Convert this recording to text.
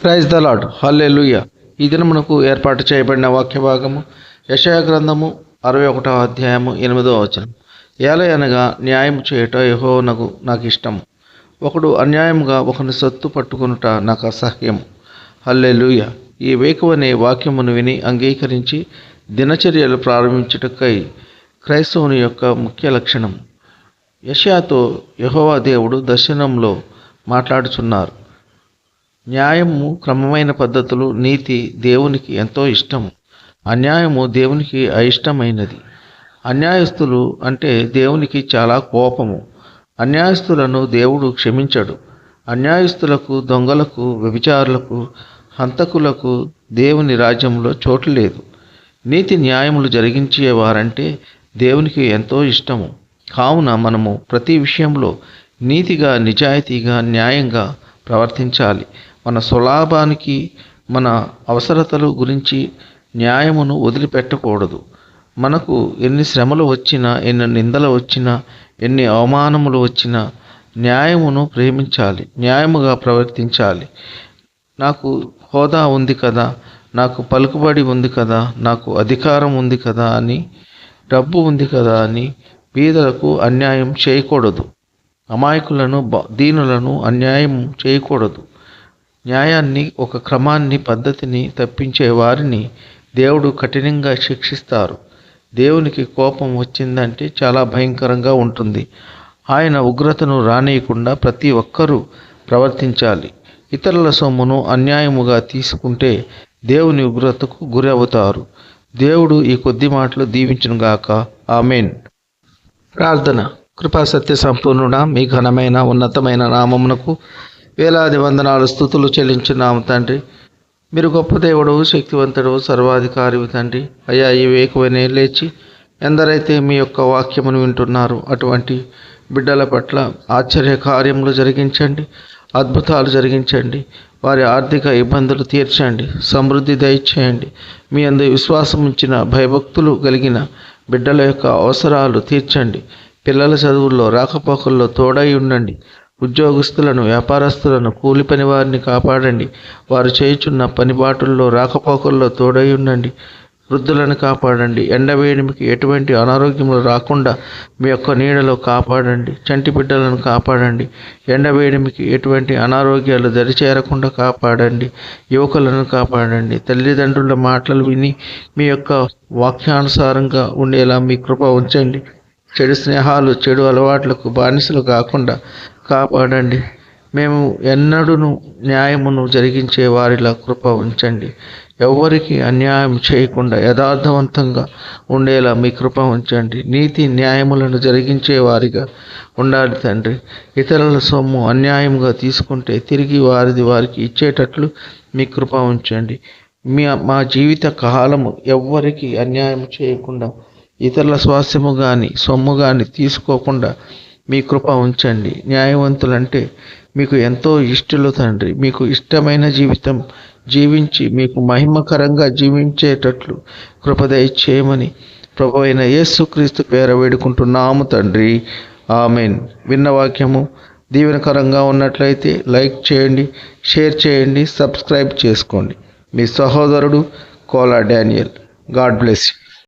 Praise the lord, హల్లెలూయా. ఈ దినమునకు ఏర్పాటు చేయబడిన వాక్య భాగము యెషయా గ్రంథము 61వ అధ్యాయము 8వ వచనం. ఏలయనగా న్యాయము చేయుట యెహోవానకు నాకు ఇష్టము, ఒకడు అన్యాయముగా ఒకని సొత్తు పట్టుకొనుట నాకు అసహ్యము. హల్లెలూయా. ఈ వేకువనే వాక్యమును విని అంగీకరించి దినచర్యలు ప్రారంభించుటకై క్రైస్తవుని యొక్క ముఖ్య లక్షణం. యెషయాతో యెహోవా దేవుడు దర్శనంలో మాట్లాడుచున్నారు. న్యాయము, క్రమమైన పద్ధతులు, నీతి దేవునికి ఎంతో ఇష్టము. అన్యాయము దేవునికి అయిష్టమైనది. అన్యాయస్తులు అంటే దేవునికి చాలా కోపము. అన్యాయస్తులను దేవుడు క్షమించడు. అన్యాయస్తులకు, దొంగలకు, వ్యభిచారులకు, హంతకులకు దేవుని రాజ్యంలో చోటు లేదు. నీతి న్యాయములు జరిగించేవారంటే దేవునికి ఎంతో ఇష్టము. కావున మనము ప్రతి విషయంలో నీతిగా, నిజాయితీగా, న్యాయంగా ప్రవర్తించాలి. మన స్వలాభానికి, మన అవసరతలు గురించి న్యాయమును వదిలిపెట్టకూడదు. మనకు ఎన్ని శ్రమలు వచ్చినా, ఎన్ని నిందలు వచ్చినా, ఎన్ని అవమానములు వచ్చినా న్యాయమును ప్రేమించాలి, న్యాయముగా ప్రవర్తించాలి. నాకు హోదా ఉంది కదా, నాకు పలుకుబడి ఉంది కదా, నాకు అధికారం ఉంది కదా అని, డబ్బు ఉంది కదా అని బీదలకు అన్యాయం చేయకూడదు. అమాయకులను, దీనులను అన్యాయం చేయకూడదు. న్యాయాన్ని, ఒక క్రమాన్ని, పద్ధతిని తప్పించే వారిని దేవుడు కఠినంగా శిక్షిస్తారు. దేవునికి కోపం వచ్చిందంటే చాలా భయంకరంగా ఉంటుంది. ఆయన ఉగ్రతను రానియకుండా ప్రతి ఒక్కరూ ప్రవర్తించాలి. ఇతరుల సొమ్మును అన్యాయముగా తీసుకుంటే దేవుని ఉగ్రతకు గురి అవుతారు. దేవుడు ఈ కొద్ది మాటలు దీవించునుగాక. ఆమేన్. ప్రార్థన. కృపా సత్య సంపూర్ణుడా, మీ ఘనమైన ఉన్నతమైన నామమునకు వేలాది వందనాలు, స్తుతులు చెల్లించున్నాము తండ్రి. మీరు గొప్ప దేవుడు, శక్తివంతుడు, సర్వాధికారి తండ్రి. అయ్యా, ఈ వేకువనే లేచి ఎందరైతే మీ యొక్క వాక్యమును వింటున్నారు అటువంటి బిడ్డల పట్ల ఆశ్చర్య కార్యములు జరిగించండి, అద్భుతాలు జరిగించండి. వారి ఆర్థిక ఇబ్బందులు తీర్చండి, సమృద్ధి దయచేయండి. మీ అందు విశ్వాసం ఉంచిన భయభక్తులు కలిగిన బిడ్డల యొక్క అవసరాలు తీర్చండి. పిల్లల చదువుల్లో, రాకపోకల్లో తోడై ఉండండి. ఉద్యోగస్తులను, వ్యాపారస్తులను, కూలి పని వారిని కాపాడండి. వారు చేయుచున్న పనిబాటుల్లో, రాకపోకల్లో తోడై ఉండండి. వృద్ధులను కాపాడండి. ఎండవేడిమికి ఎటువంటి అనారోగ్యములు రాకుండా మీ యొక్క నీడలో కాపాడండి. చంటి బిడ్డలను కాపాడండి. ఎండవేడిమికి ఎటువంటి అనారోగ్యాలు దరిచేరకుండా కాపాడండి. యువకులను కాపాడండి. తల్లిదండ్రుల మాటలు విని మీ యొక్క వాక్యానుసారంగా ఉండేలా మీ కృప ఉంచండి. చెడు స్నేహాలు, చెడు అలవాట్లకు బానిసలు కాకుండా కాపాడండి. మేము ఎన్నడూను న్యాయమును జరిగించే వారిలా కృప ఉంచండి. ఎవ్వరికి అన్యాయం చేయకుండా యథార్థవంతంగా ఉండేలా మీ కృప ఉంచండి. నీతి న్యాయములను జరిగించే వారిగా ఉండాలి తండ్రి. ఇతరుల సొమ్ము అన్యాయంగా తీసుకుంటే తిరిగి వారికి ఇచ్చేటట్లు మీ కృప ఉంచండి. మా జీవిత కాలము ఎవ్వరికి అన్యాయం చేయకుండా, ఇతరుల స్వాస్థ్యము కానీ సొమ్ము కానీ తీసుకోకుండా మీ కృప ఉంచండి. న్యాయవంతులంటే మీకు ఎంతో ఇష్టలు తండ్రి. మీకు ఇష్టమైన జీవితం జీవించి మీకు మహిమకరంగా జీవించేటట్లు కృప దయచేయమని ప్రభువైన యేసుక్రీస్తు పేర వేడుకుంటున్నాము తండ్రి. ఆమేన్. విన్న వాక్యము దీవెనకరంగా ఉన్నట్లయితే లైక్ చేయండి, షేర్ చేయండి, సబ్స్క్రైబ్ చేసుకోండి. మీ సహోదరుడు Kola Daniel. God bless you.